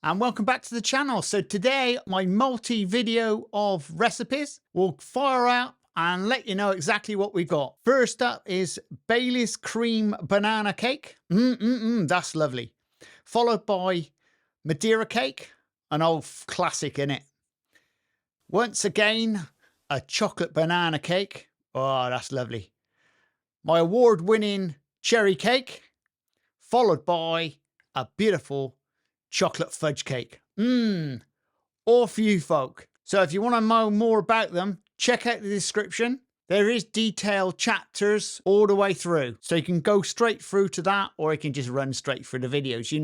And welcome back to the channel. So today my multi-video of recipes will fire out and let you know exactly what we got. First up is Baileys cream banana cake. That's lovely. Followed by Madeira cake, an old classic in it. Once again, a chocolate banana cake. Oh, that's lovely. My award-winning cherry cake, followed by a beautiful chocolate fudge cake. All for you folk. So if you want to know more about them, check out the description. There is detailed chapters all the way through. So you can go straight through to that, or you can just run straight through the videos. You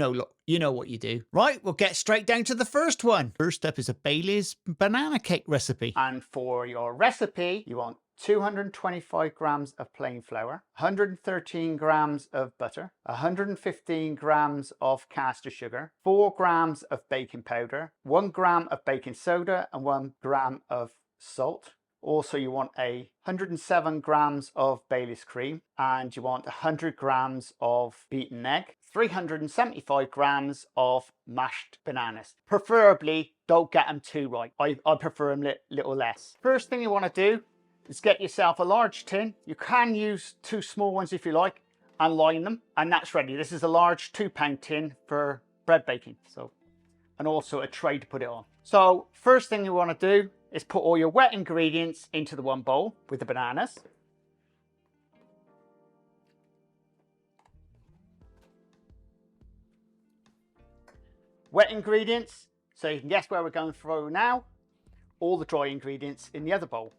know what you do. Right, we'll get straight down to the first one. First up is a Baileys banana cake recipe. And for your recipe, you want 225 grams of plain flour, 113 grams of butter, 115 grams of caster sugar, 4 grams of baking powder, 1 gram of baking soda, and 1 gram of salt. Also, you want 107 grams of Baileys cream, and you want 100 grams of beaten egg, 375 grams of mashed bananas. Preferably, don't get them too right. I prefer them little less. First thing you want to do is get yourself a large tin. You can use 2 small ones if you like, and line them, and that's ready. This is a large 2-pound tin for bread baking, and also a tray to put it on. So first thing you want to do is put all your wet ingredients into the one bowl with the bananas. Wet ingredients, so you can guess where we're going through now. All the dry ingredients in the other bowl.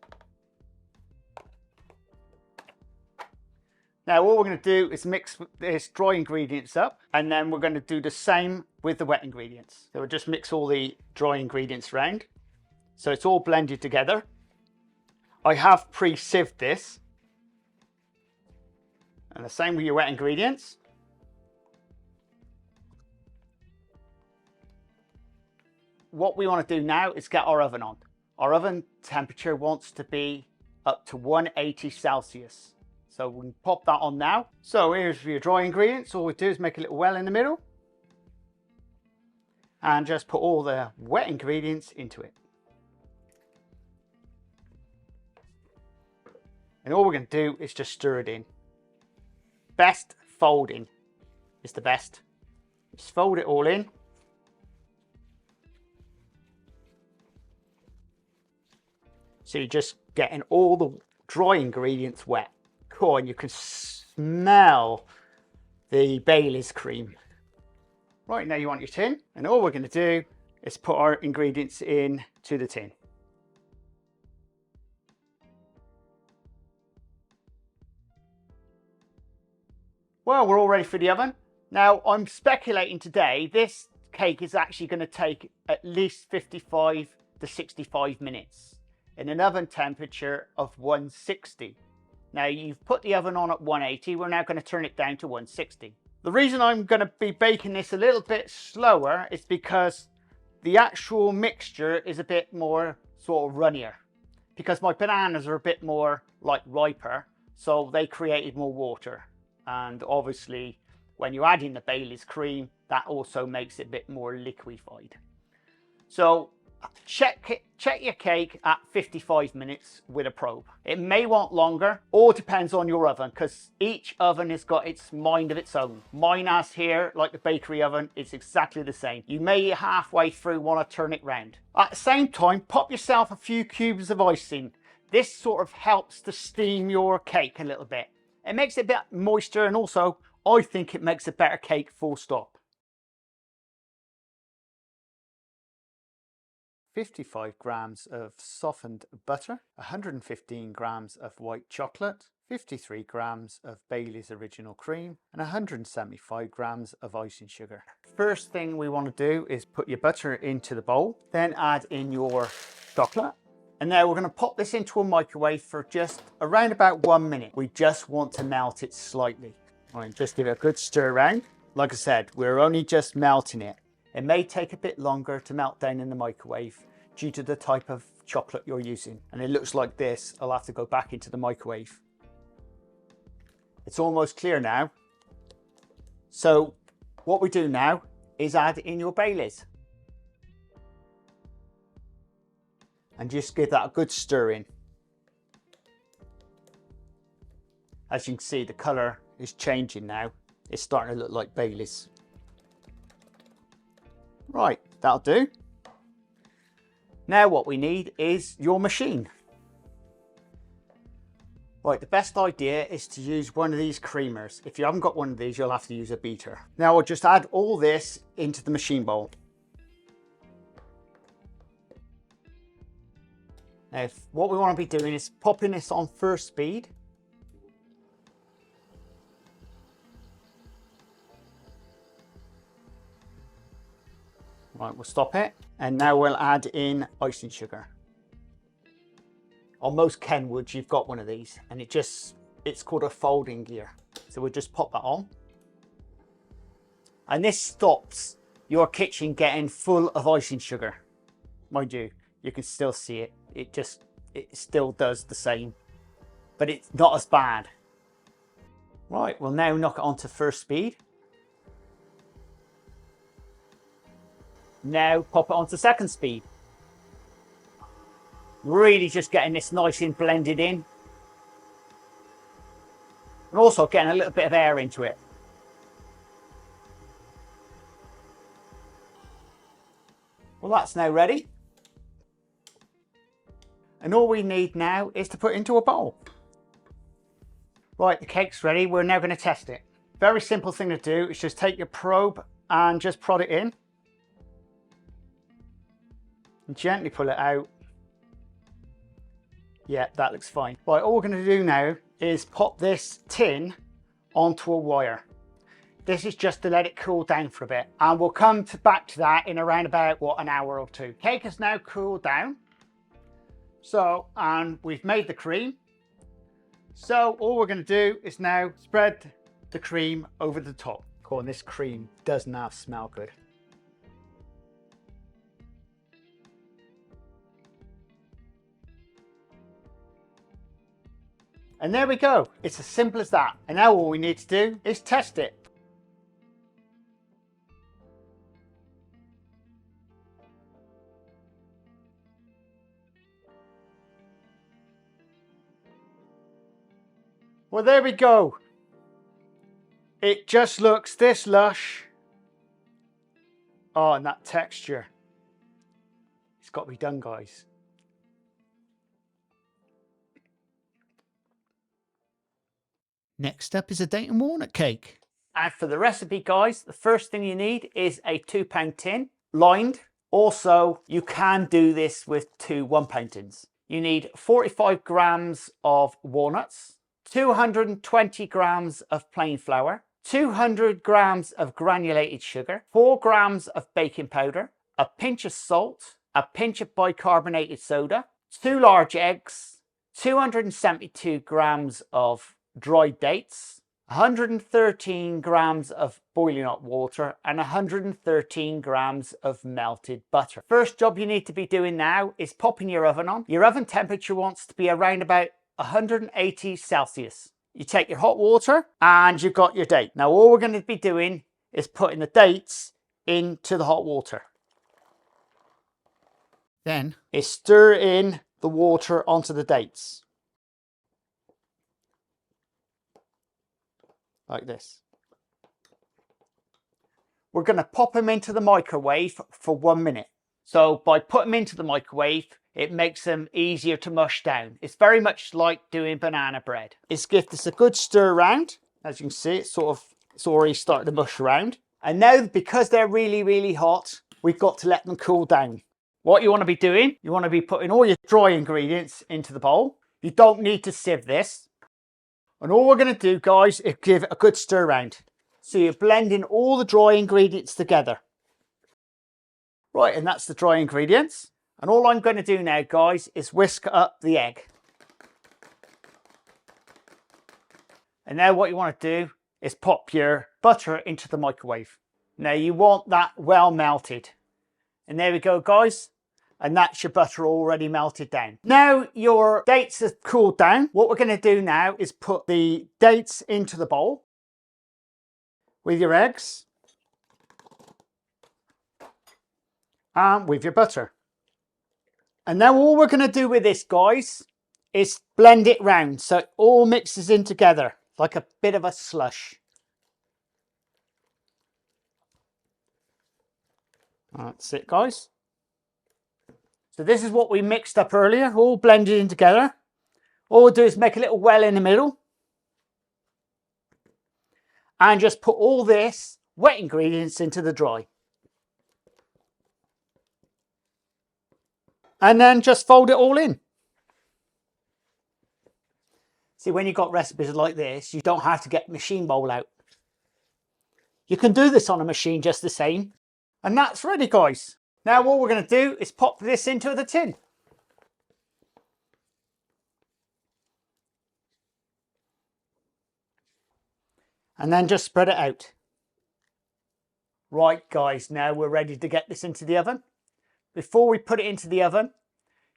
Now all we're going to do is mix this dry ingredients up, and then we're going to do the same with the wet ingredients. So we'll just mix all the dry ingredients around, so it's all blended together. I have pre-sieved this, and the same with your wet ingredients. What we want to do now is get our oven on. Our oven temperature wants to be up to 180 Celsius. So we can pop that on now. So here's your dry ingredients. All we do is make a little well in the middle and just put all the wet ingredients into it. And all we're going to do is just stir it in. Best folding is the best. Just fold it all in. So you're just getting all the dry ingredients wet. Cool, and you can smell the Baileys cream. Right, now you want your tin, and all we're going to do is put our ingredients in to the tin. Well, we're all ready for the oven. Now, I'm speculating today, this cake is actually going to take at least 55 to 65 minutes in an oven temperature of 160. Now you've put the oven on at 180, we're now going to turn it down to 160. The reason I'm going to be baking this a little bit slower is because the actual mixture is a bit more sort of runnier. Because my bananas are a bit more like riper, so they created more water. And obviously when you add in the Baileys cream, that also makes it a bit more liquefied. So check your cake at 55 minutes with a probe. It may want longer, or depends on your oven, because each oven has got its mind of its own. Mine has here, like the bakery oven, it's exactly the same. You may halfway through want to turn it round. At the same time, pop yourself a few cubes of icing. This sort of helps to steam your cake a little bit. It makes it a bit moister, and also I think it makes a better cake, full stop. 55 grams of softened butter, 115 grams of white chocolate, 53 grams of Baileys original cream, and 175 grams of icing sugar. First thing we want to do is put your butter into the bowl, then add in your chocolate. And now we're going to pop this into a microwave for just around about 1 minute. We just want to melt it slightly. All right, just give it a good stir around. Like I said, we're only just melting it. It may take a bit longer to melt down in the microwave due to the type of chocolate you're using. And it looks like this. I'll have to go back into the microwave. It's almost clear now. So what we do now is add in your Baileys. and just give that a good stir in. As you can see, the colour is changing now. It's starting to look like Baileys. Right, that'll do. Now what we need is your machine. Right, the best idea is to use one of these creamers. If you haven't got one of these, you'll have to use a beater. Now I'll just add all this into the machine bowl. Now, what we want to be doing is popping this on first speed. Right, we'll stop it. And now we'll add in icing sugar. On most Kenwoods, you've got one of these, and it's called a folding gear. So we'll just pop that on. And this stops your kitchen getting full of icing sugar. Mind you, you can still see it. It still does the same, but it's not as bad. Right, we'll now knock it onto first speed. Now pop it onto second speed. Really just getting this nice and blended in. And also getting a little bit of air into it. Well, that's now ready. And all we need now is to put it into a bowl. Right, the cake's ready. We're now going to test it. Very simple thing to do is just take your probe and just prod it in. And gently pull it out. Yeah, that looks fine. Right, all we're going to do now is pop this tin onto a wire. This is just to let it cool down for a bit. And we'll come back to that in around about, what, an hour or two. Cake has now cooled down. So, and we've made the cream. So all we're going to do is now spread the cream over the top. Oh, and this cream does not smell good. And there we go. It's as simple as that. And now all we need to do is test it. Well, there we go. It just looks this lush. Oh, and that texture. It's got to be done, guys. Next up is a Date Walnut Cake. And for the recipe, guys, the first thing you need is a £2 tin, lined. Also, you can do this with two £1 tins. You need 45 grams of walnuts, 220 grams of plain flour, 200 grams of granulated sugar, 4 grams of baking powder, a pinch of salt, a pinch of bicarbonated soda, 2 large eggs, 272 grams of dried dates, 113 grams of boiling hot water, and 113 grams of melted butter. First job you need to be doing now is popping your oven on. Your oven temperature wants to be around about 180 Celsius. You take your hot water and you've got your date. Now all we're going to be doing is putting the dates into the hot water. Then is stir in the water onto the dates. Like this. We're going to pop them into the microwave for 1 minute. So by putting them into the microwave, it makes them easier to mush down. It's very much like doing banana bread. Let's give this a good stir around. As you can see, it's already starting to mush around. And now, because they're really, really hot, we've got to let them cool down. What you want to be doing, you want to be putting all your dry ingredients into the bowl. You don't need to sieve this. And all we're going to do, guys, is give it a good stir around. So you're blending all the dry ingredients together. Right, and that's the dry ingredients. And all I'm going to do now, guys, is whisk up the egg. And now what you want to do is pop your butter into the microwave. Now you want that well melted. And there we go, guys. And that's your butter already melted down. Now your dates have cooled down. What we're going to do now is put the dates into the bowl with your eggs and with your butter. And now all we're going to do with this, guys, is blend it round so it all mixes in together like a bit of a slush. That's it, guys. So this is what we mixed up earlier, all blended in together. All we'll do is make a little well in the middle and just put all this wet ingredients into the dry. And then just fold it all in. See, when you've got recipes like this, you don't have to get machine bowl out. You can do this on a machine just the same. And that's ready, guys. Now what we're going to do is pop this into the tin. And then just spread it out. Right, guys, now we're ready to get this into the oven. Before we put it into the oven,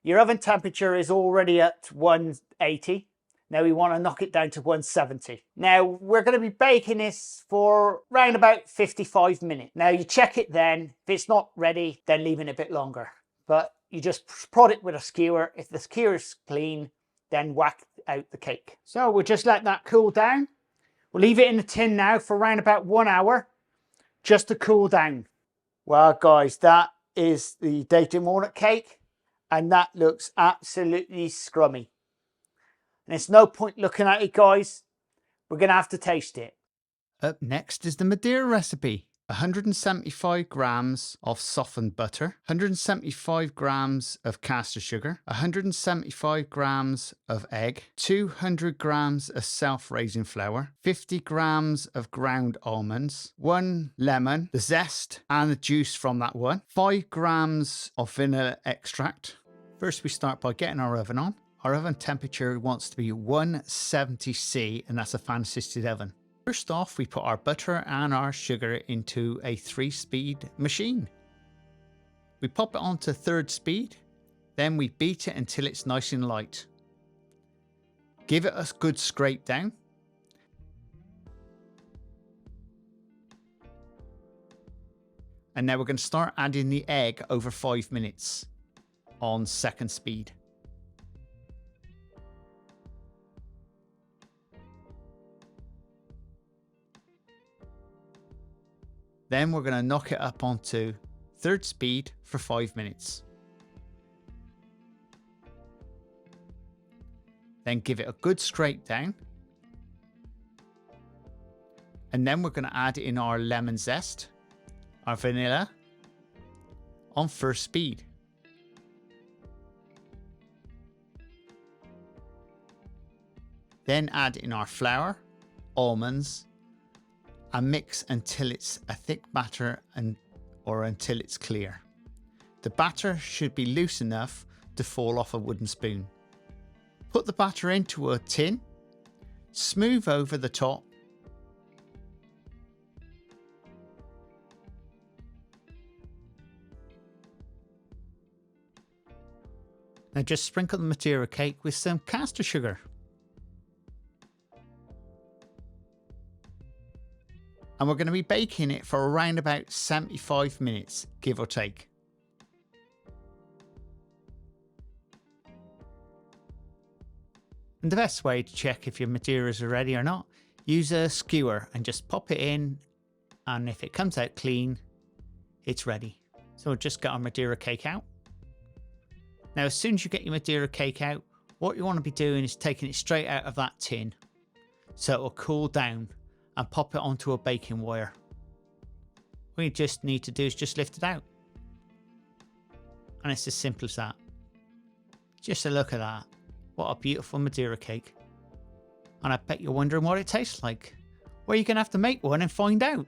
your oven temperature is already at 180. Now we want to knock it down to 170. Now we're going to be baking this for around about 55 minutes. Now you check it then. If it's not ready, then leave it a bit longer. But you just prod it with a skewer. If the skewer is clean, then whack out the cake. So we'll just let that cool down. We'll leave it in the tin now for around about 1 hour, just to cool down. Well, guys, that is the Date Walnut Cake, and that looks absolutely scrummy. And it's no point looking at it, guys. We're going to have to taste it. Up next is the Madeira recipe. 175 grams of softened butter, 175 grams of caster sugar, 175 grams of egg, 200 grams of self-raising flour, 50 grams of ground almonds, 1 lemon, the zest and the juice from that one, 5 grams of vanilla extract. First we start by getting our oven on. Our oven temperature wants to be 170°C, and that's a fan-assisted oven. First off, we put our butter and our sugar into a 3-speed machine. We pop it onto 3rd speed, then we beat it until it's nice and light. Give it a good scrape down. And now we're going to start adding the egg over 5 minutes on 2nd speed. Then we're going to knock it up onto 3rd speed for 5 minutes. Then give it a good scrape down. And then we're going to add in our lemon zest, our vanilla on 1st speed. Then add in our flour, almonds, and mix until it's a thick batter or until it's clear. The batter should be loose enough to fall off a wooden spoon. Put the batter into a tin, smooth over the top, now just sprinkle the Madeira cake with some caster sugar. And we're going to be baking it for around about 75 minutes, give or take. And the best way to check if your Madeiras are ready or not, use a skewer and just pop it in, and if it comes out clean, it's ready. So we'll just get our Madeira cake out. Now as soon as you get your Madeira cake out, what you want to be doing is taking it straight out of that tin so it will cool down, and pop it onto a baking wire. What you just need to do is just lift it out. And it's as simple as that. Just a look at that. What a beautiful Madeira cake. And I bet you're wondering what it tastes like. Well, you're going to have to make one and find out.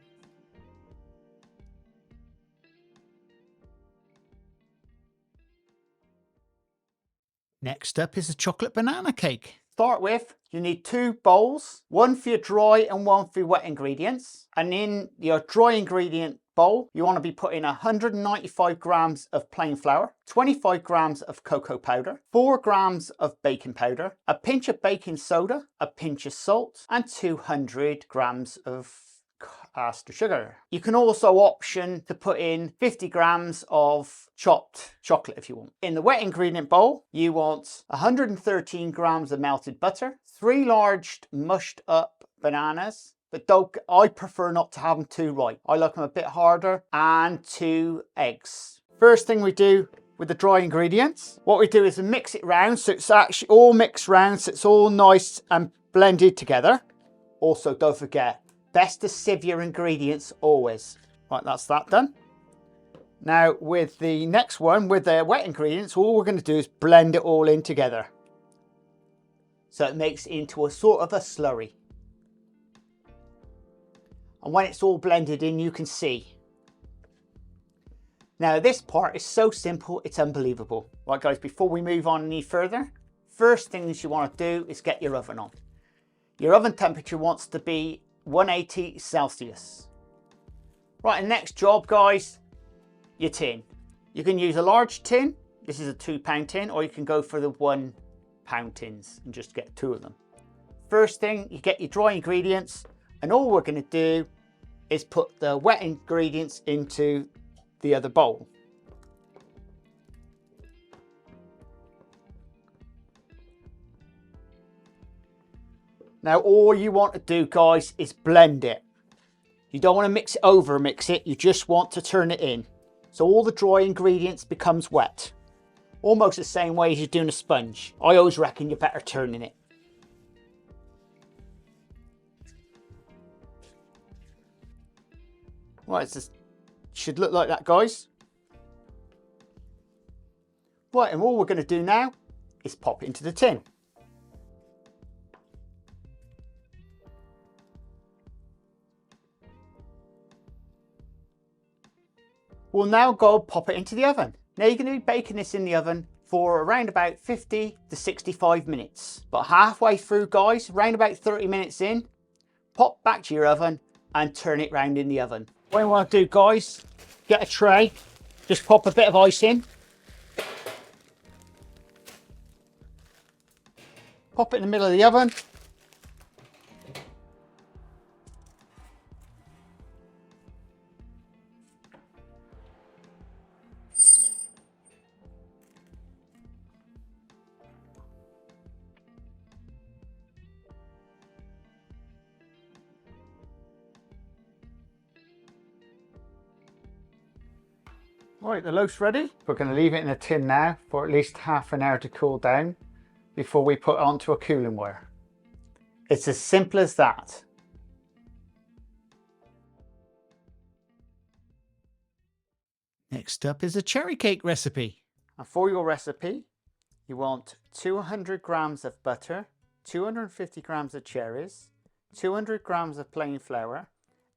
Next up is a chocolate banana cake. Start with, you need 2 bowls, one for your dry and one for your wet ingredients. And in your dry ingredient bowl, you want to be putting 195 grams of plain flour, 25 grams of cocoa powder, 4 grams of baking powder, a pinch of baking soda, a pinch of salt, and 200 grams of caster sugar. You can also option to put in 50 grams of chopped chocolate if you want. In the wet ingredient bowl, you want 113 grams of melted butter, 3 large mushed up bananas, but I prefer not to have them too ripe. I like them a bit harder, and 2 eggs. First thing we do with the dry ingredients, what we do is we mix it round so it's actually all mixed round, so it's all nice and blended together. Also, don't forget, best to sieve your ingredients always. Right, that's that done. Now with the next one, with the wet ingredients, all we're going to do is blend it all in together, so it makes it into a sort of a slurry. And when it's all blended in, you can see. Now this part is so simple, it's unbelievable. Right guys, before we move on any further, first things you want to do is get your oven on. Your oven temperature wants to be 180 Celsius. Right, and next job guys, your tin. You can use a large tin, this is a 2-pound tin, or you can go for the 1-pound tins and just get 2 of them. First thing, you get your dry ingredients, and all we're going to do is put the wet ingredients into the other bowl. Now all you want to do guys is blend it. You don't want to mix it, you just want to turn it in. So all the dry ingredients becomes wet. Almost the same way as you're doing a sponge. I always reckon you're better turning it. Right, it should look like that guys. Right, and all we're going to do now is pop it into the tin. We'll now go pop it into the oven. Now you're going to be baking this in the oven for around about 50 to 65 minutes. But halfway through guys, around about 30 minutes in, pop back to your oven and turn it round in the oven. What you want to do guys, get a tray, just pop a bit of ice in. Pop it in the middle of the oven. Right, the loaf's ready. We're going to leave it in a tin now for at least half an hour to cool down before we put it onto a cooling wire. It's as simple as that. Next up is a cherry cake recipe. And for your recipe, you want 200 grams of butter, 250 grams of cherries, 200 grams of plain flour,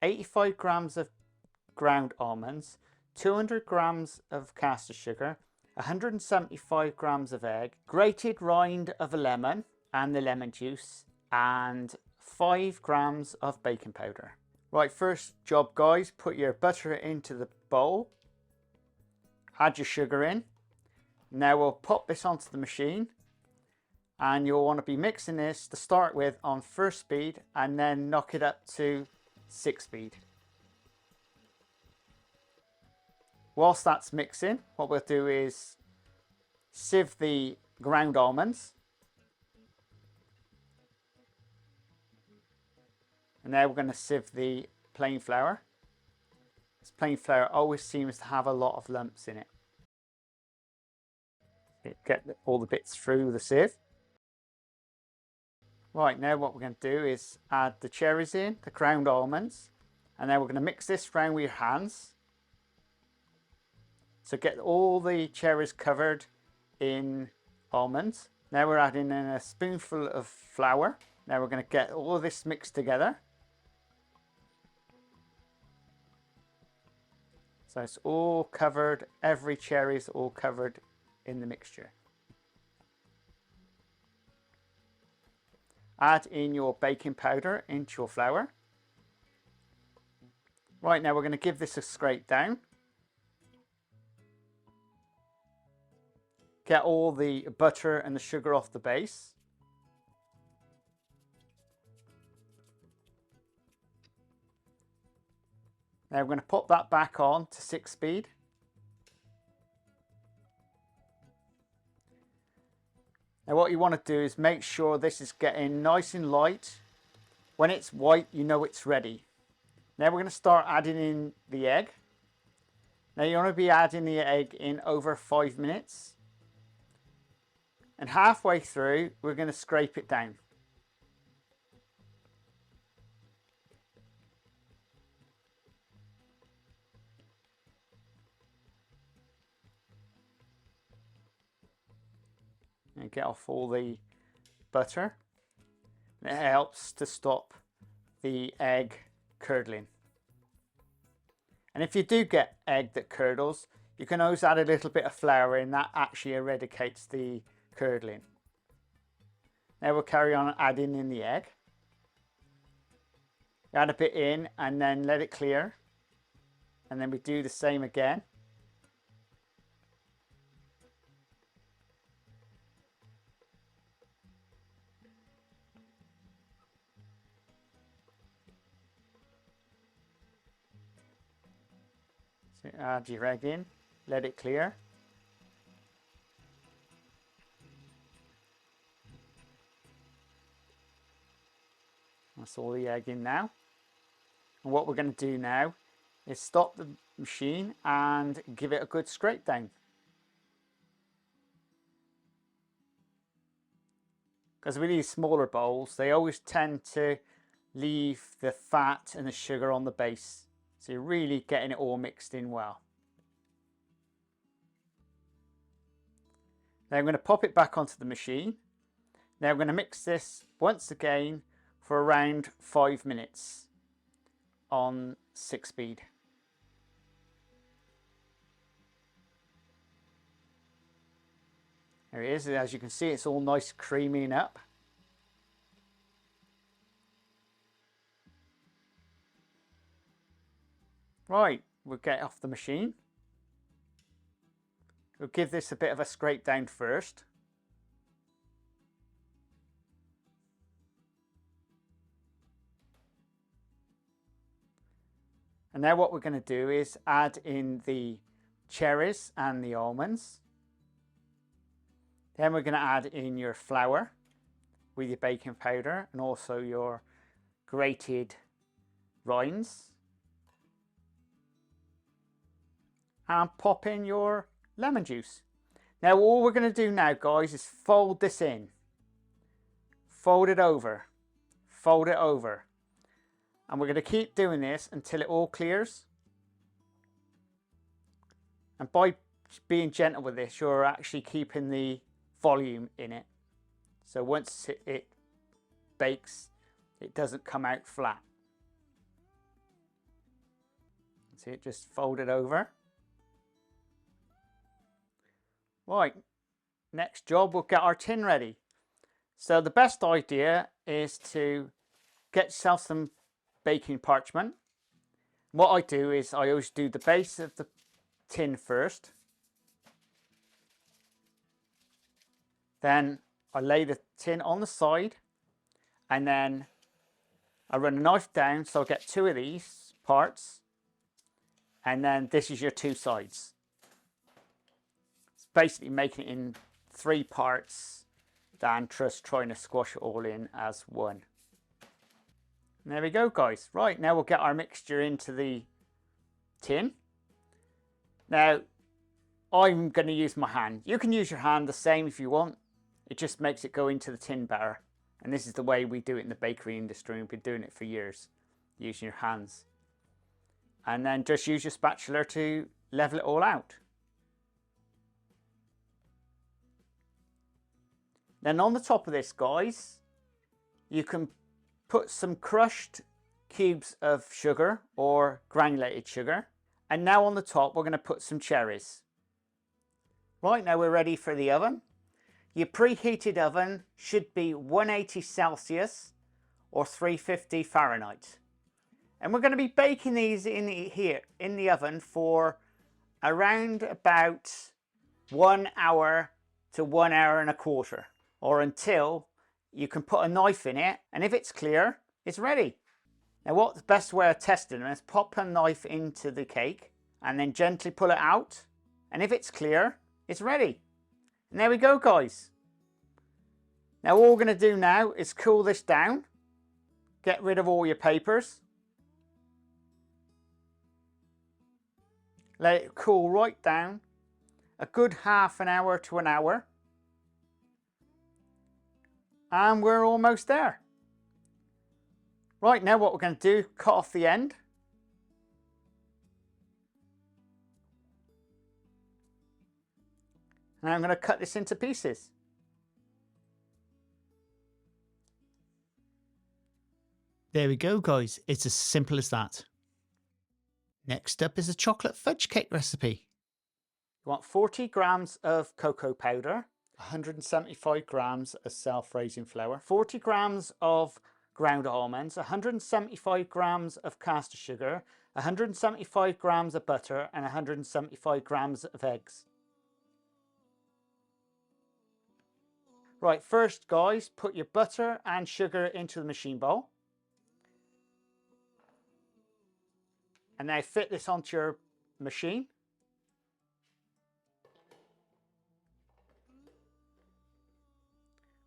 85 grams of ground almonds, 200 grams of caster sugar, 175 grams of egg, grated rind of a lemon and the lemon juice, and 5 grams of baking powder. Right, first job guys, put your butter into the bowl, add your sugar in. Now we'll pop this onto the machine, and you'll want to be mixing this to start with on first speed and then knock it up to 6 speed. Whilst that's mixing, what we'll do is sieve the ground almonds. And now we're going to sieve the plain flour. This plain flour always seems to have a lot of lumps in it. Get all the bits through the sieve. Right, now what we're going to do is add the cherries in, the ground almonds, and then we're going to mix this round with your hands. So get all the cherries covered in almonds. Now we're adding in a spoonful of flour. Now we're going to get all of this mixed together. So it's all covered, every cherry is all covered in the mixture. Add in your baking powder into your flour. Right, now we're going to give this a scrape down. Get all the butter and the sugar off the base. Now we're going to pop that back on to 6 speed. Now what you want to do is make sure this is getting nice and light. When it's white, you know it's ready. Now we're going to start adding in the egg. Now you want to be adding the egg in over 5 minutes. And halfway through, we're going to scrape it down. And get off all the butter. It helps to stop the egg curdling. And if you do get egg that curdles, you can always add a little bit of flour in. That actually eradicates the curdling. Now we'll carry on adding in the egg. Add a bit in and then let it clear. And then we do the same again. So add your egg in, let it clear. That's all the egg in now. And what we're going to do now is stop the machine and give it a good scrape down. Because with these smaller bowls, they always tend to leave the fat and the sugar on the base. So you're really getting it all mixed in well. Now I'm going to pop it back onto the machine. Now I'm going to mix this once again for around 5 minutes on 6 speed. There it is. As you can see, it's all nice creaming up. Right, we'll get off the machine. We'll give this a bit of a scrape down first. And now what we're going to do is add in the cherries and the almonds. Then we're going to add in your flour with your baking powder and also your grated rinds. And pop in your lemon juice. Now all we're going to do now, guys, is fold this in. Fold it over. Fold it over. And we're going to keep doing this until it all clears. And by being gentle with this, you're actually keeping the volume in it. So once it bakes, it doesn't come out flat. See it just fold it over. Right, next job, we'll get our tin ready. So the best idea is to get yourself some baking parchment. What I do is I always do the base of the tin first. Then I lay the tin on the side and then I run a knife down so I get 2 of these parts, and then this is your 2 sides. Basically making it in 3 parts than just trying to squash it all in as one. And there we go, guys. Right, now we'll get our mixture into the tin. Now I'm going to use my hand. You can use your hand the same if you want. It just makes it go into the tin better. And this is the way we do it in the bakery industry. We've been doing it for years, using your hands. And then just use your spatula to level it all out. Then on the top of this, guys, you can put some crushed cubes of sugar or granulated sugar. And now on the top, we're going to put some cherries. Right, now we're ready for the oven. Your preheated oven should be 180 Celsius or 350 Fahrenheit. And we're going to be baking these in the oven for around about 1 hour to 1 hour and a quarter. Or until you can put a knife in it, and if it's clear, it's ready. Now what's the best way of testing them is pop a knife into the cake and then gently pull it out. And if it's clear, it's ready. And there we go, guys. Now all we're going to do now is cool this down. Get rid of all your papers. Let it cool right down. A good half an hour to an hour. And we're almost there. Right, now what we're going to do, cut off the end. And I'm going to cut this into pieces. There we go, guys. It's as simple as that. Next up is a chocolate fudge cake recipe. You want 40 grams of cocoa powder, 175 grams of self-raising flour, 40 grams of ground almonds, 175 grams of caster sugar, 175 grams of butter, and 175 grams of eggs. Right, first guys, put your butter and sugar into the machine bowl. And now fit this onto your machine.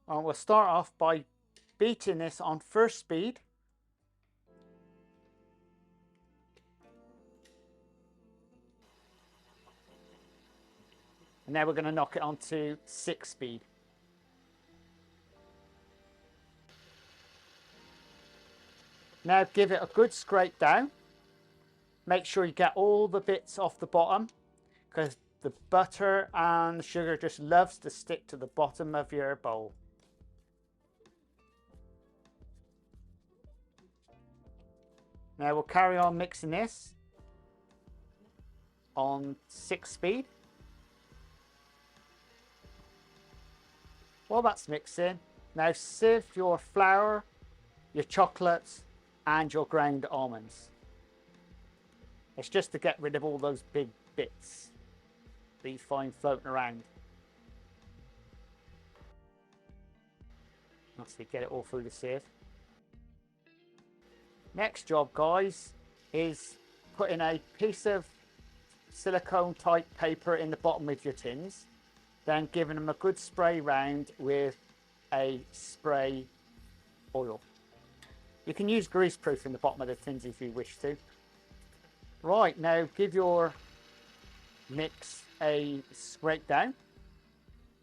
And we'll start off by beating this on first speed. And now we're going to knock it onto 6 speed. Now give it a good scrape down. Make sure you get all the bits off the bottom, because the butter and the sugar just loves to stick to the bottom of your bowl. Now we'll carry on mixing this on 6 speed. While that's mixing, now sieve your flour, your chocolates and your ground almonds. It's just to get rid of all those big bits that you find floating around. Obviously get it all through the sieve. Next job, guys, is putting a piece of silicone type paper in the bottom of your tins, then giving them a good spray round with a spray oil. You can use grease proof in the bottom of the tins if you wish to. Right, now give your mix a scrape down,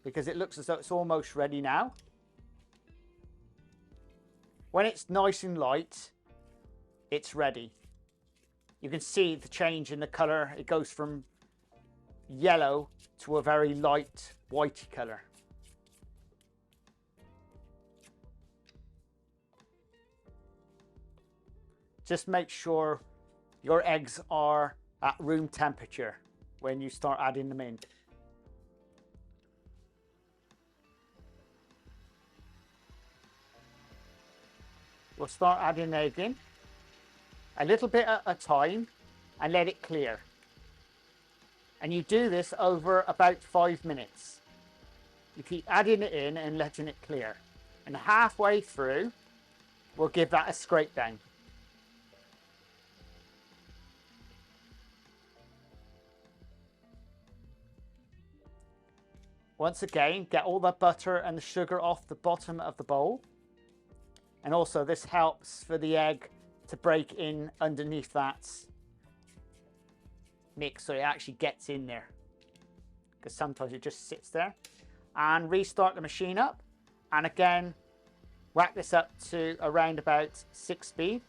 because it looks as though it's almost ready now. When it's nice and light, it's ready. You can see the change in the colour. It goes from yellow to a very light whitey colour. Just make sure your eggs are at room temperature when you start adding them in. We'll start adding the egg in, a little bit at a time, and let it clear. And you do this over about 5 minutes. You keep adding it in and letting it clear. And halfway through, we'll give that a scrape down. Once again, get all the butter and the sugar off the bottom of the bowl. And also this helps for the egg to break in underneath that mix, so it actually gets in there, because sometimes it just sits there. And restart the machine up, and again whack this up to around about 6 speed,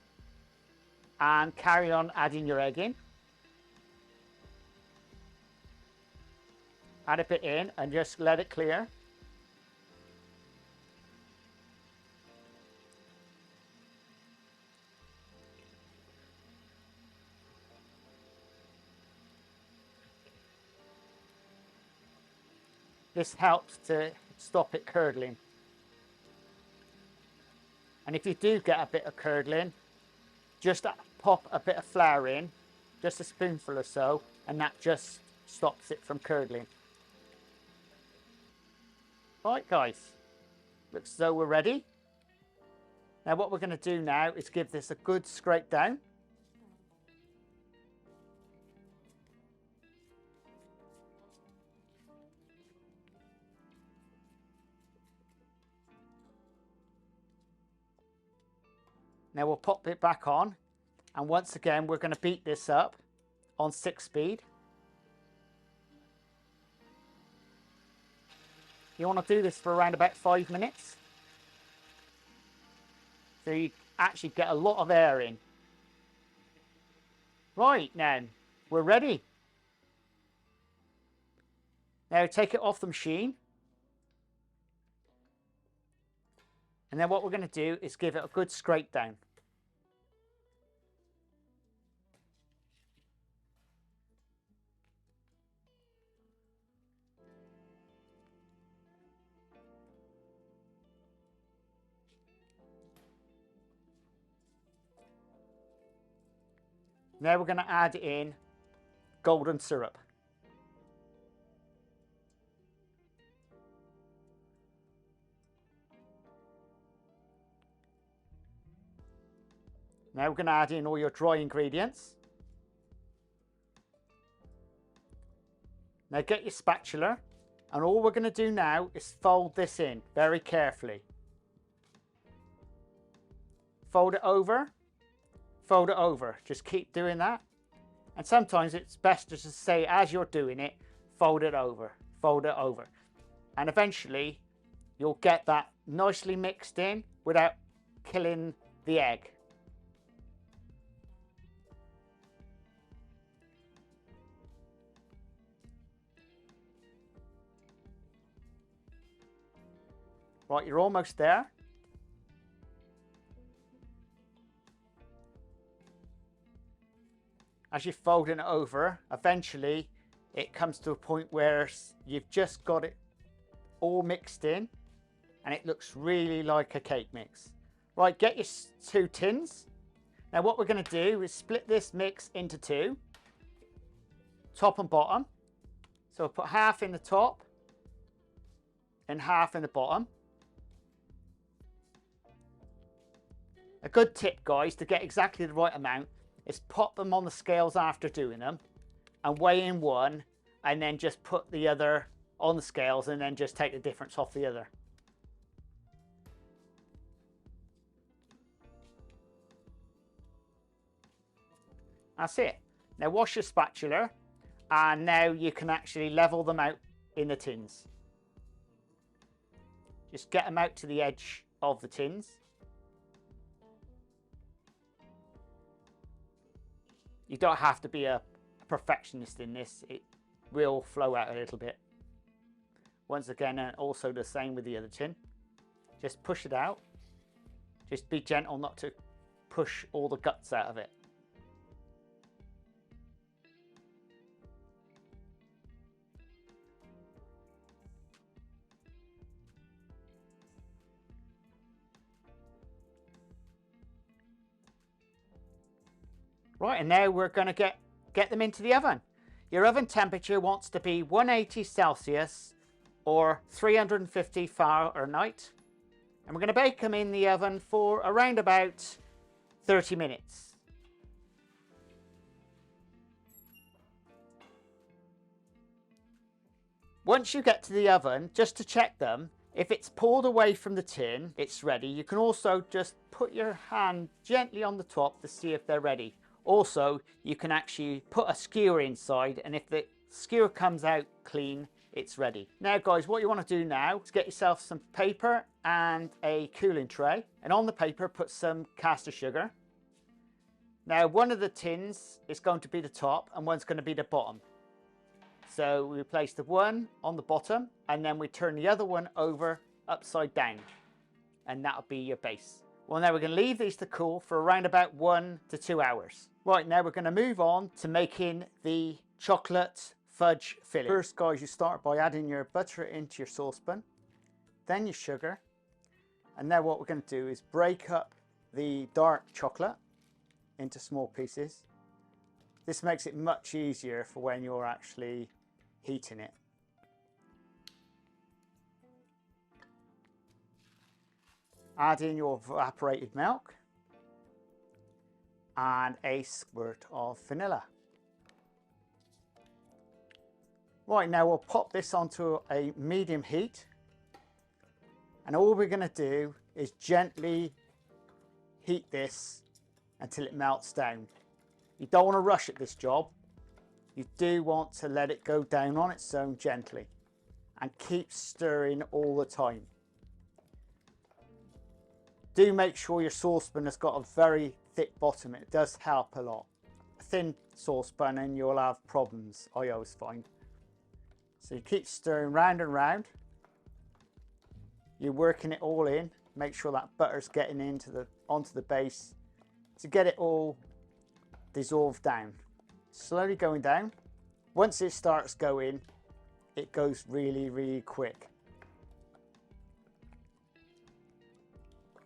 and carry on adding your egg in. Add a bit in and just let it clear. This helps to stop it curdling. And if you do get a bit of curdling, just pop a bit of flour in, just a spoonful or so, and that just stops it from curdling. Right guys, looks as though we're ready. Now what we're going to do now is give this a good scrape down. Now we'll pop it back on, and once again we're going to beat this up on 6 speed. You want to do this for around about 5 minutes. So you actually get a lot of air in. Right, now we're ready. Now take it off the machine. And then what we're going to do is give it a good scrape down. Now we're going to add in golden syrup. Now we're going to add in all your dry ingredients. Now get your spatula, and all we're going to do now is fold this in very carefully. Fold it over. Fold it over. Just keep doing that. And sometimes it's best to just say, as you're doing it, fold it over, fold it over. And eventually you'll get that nicely mixed in without killing the egg. Right, you're almost there. As you're folding it over, eventually it comes to a point where you've just got it all mixed in and it looks really like a cake mix. Right, get your 2 tins. Now what we're going to do is split this mix into 2, top and bottom. So we'll put half in the top and half in the bottom. A good tip, guys, to get exactly the right amount is pop them on the scales after doing them and weigh in one, and then just put the other on the scales and then just take the difference off the other. That's it. Now wash your spatula, and now you can actually level them out in the tins. Just get them out to the edge of the tins. You don't have to be a perfectionist in this. It will flow out a little bit. Once again, and also the same with the other tin. Just push it out. Just be gentle not to push all the guts out of it. Right, and now we're going to get them into the oven. Your oven temperature wants to be 180 Celsius or 350 Fahrenheit. And we're going to bake them in the oven for around about 30 minutes. Once you get to the oven, just to check them, if it's pulled away from the tin, it's ready. You can also just put your hand gently on the top to see if they're ready. Also, you can actually put a skewer inside, and if the skewer comes out clean, it's ready. Now guys, what you want to do now is get yourself some paper and a cooling tray, and on the paper put some caster sugar. Now one of the tins is going to be the top and one's going to be the bottom. So we place the one on the bottom and then we turn the other one over upside down, and that'll be your base. Well, now we're going to leave these to cool for around about 1 to 2 hours. Right, now we're going to move on to making the chocolate fudge filling. First, guys, you start by adding your butter into your saucepan, then your sugar, and now what we're going to do is break up the dark chocolate into small pieces. This makes it much easier for when you're actually heating it. Add in your evaporated milk and a squirt of vanilla. Right, now we'll pop this onto a medium heat, and all we're going to do is gently heat this until it melts down. You don't want to rush at this job. You do want to let it go down on its own gently and keep stirring all the time. Do make sure your saucepan has got a very thick bottom. It does help a lot. A thin saucepan and you'll have problems, I always find. So you keep stirring round and round. You're working it all in. Make sure that butter's getting onto the base to get it all dissolved down. Slowly going down. Once it starts going, it goes really, really quick.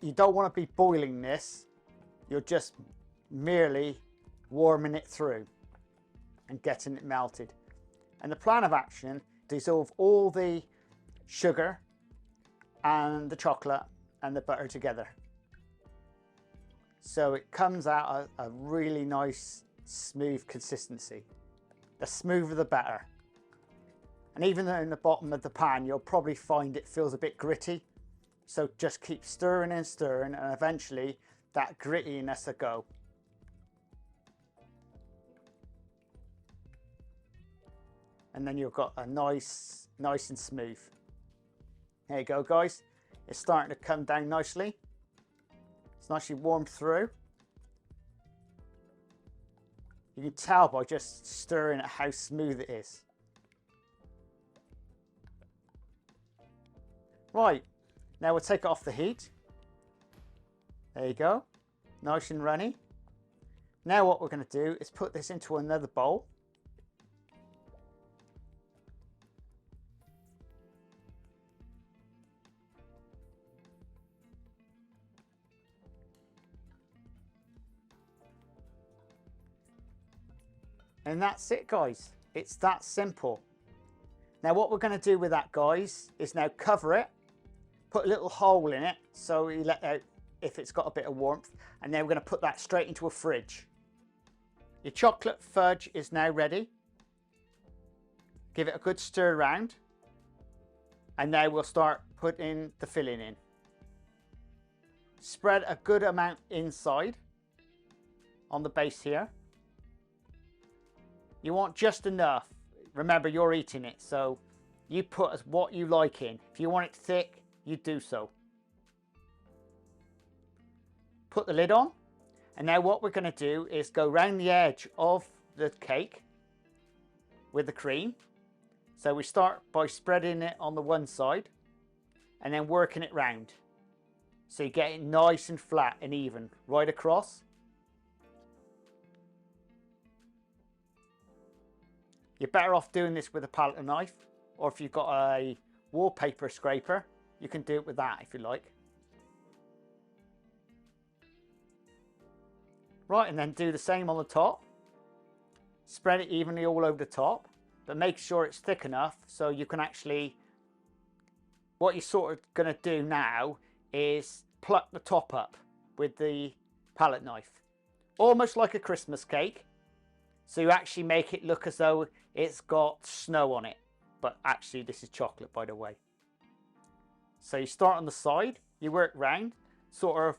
You don't want to be boiling this. You're just merely warming it through and getting it melted. And the plan of action, dissolve all the sugar and the chocolate and the butter together. So it comes out a really nice, smooth consistency. The smoother the better. And even though in the bottom of the pan, you'll probably find it feels a bit gritty. So just keep stirring and stirring, and eventually that grittiness will go. And then you've got a nice and smooth. There you go, guys. It's starting to come down nicely. It's nicely warmed through. You can tell by just stirring it how smooth it is. Right, now we'll take it off the heat. There you go, nice and runny. Now what we're going to do is put this into another bowl. And that's it, guys. It's that simple. Now what we're going to do with that, guys, is now cover it, put a little hole in it so you let out if it's got a bit of warmth, and then we're going to put that straight into a fridge. Your chocolate fudge is now ready. Give it a good stir around, and now we'll start putting the filling in. Spread a good amount inside on the base here. You want just enough. Remember, you're eating it, so you put as what you like in. If you want it thick, you do so. Put the lid on, and now what we're going to do is go round the edge of the cake with the cream. So we start by spreading it on the one side and then working it round. So you get it nice and flat and even right across. You're better off doing this with a palette knife, or if you've got a wallpaper scraper, you can do it with that if you like. Right, and then do the same on the top. Spread it evenly all over the top, but make sure it's thick enough so you can actually, what you're sort of going to do now is pluck the top up with the palette knife. Almost like a Christmas cake. So you actually make it look as though it's got snow on it. But actually this is chocolate, by the way. So you start on the side, you work round, sort of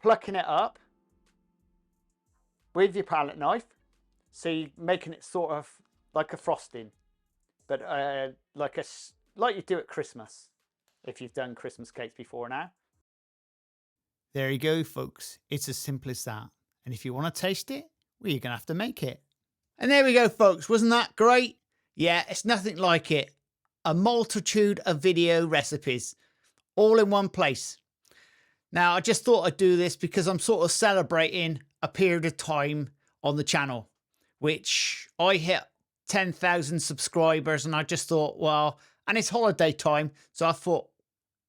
plucking it up with your palette knife. So you're making it sort of like a frosting. But like you do at Christmas, if you've done Christmas cakes before now. There you go, folks. It's as simple as that. And if you want to taste it, well, you're going to have to make it. And there we go, folks. Wasn't that great? Yeah, it's nothing like it. A multitude of video recipes all in one place. Now, I just thought I'd do this because I'm sort of celebrating a period of time on the channel, which I hit 10,000 subscribers, and I just thought, well, and it's holiday time. So I thought,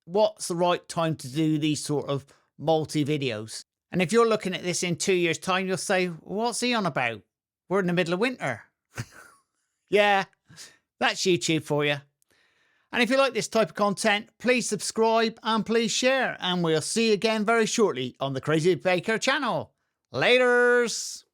what's the right time to do these sort of multi videos? And if you're looking at this in 2 years' time, you'll say, what's he on about? We're in the middle of winter. Yeah, that's YouTube for you. And if you like this type of content, please subscribe and please share. And we'll see you again very shortly on the Crazy Baker channel. Laters!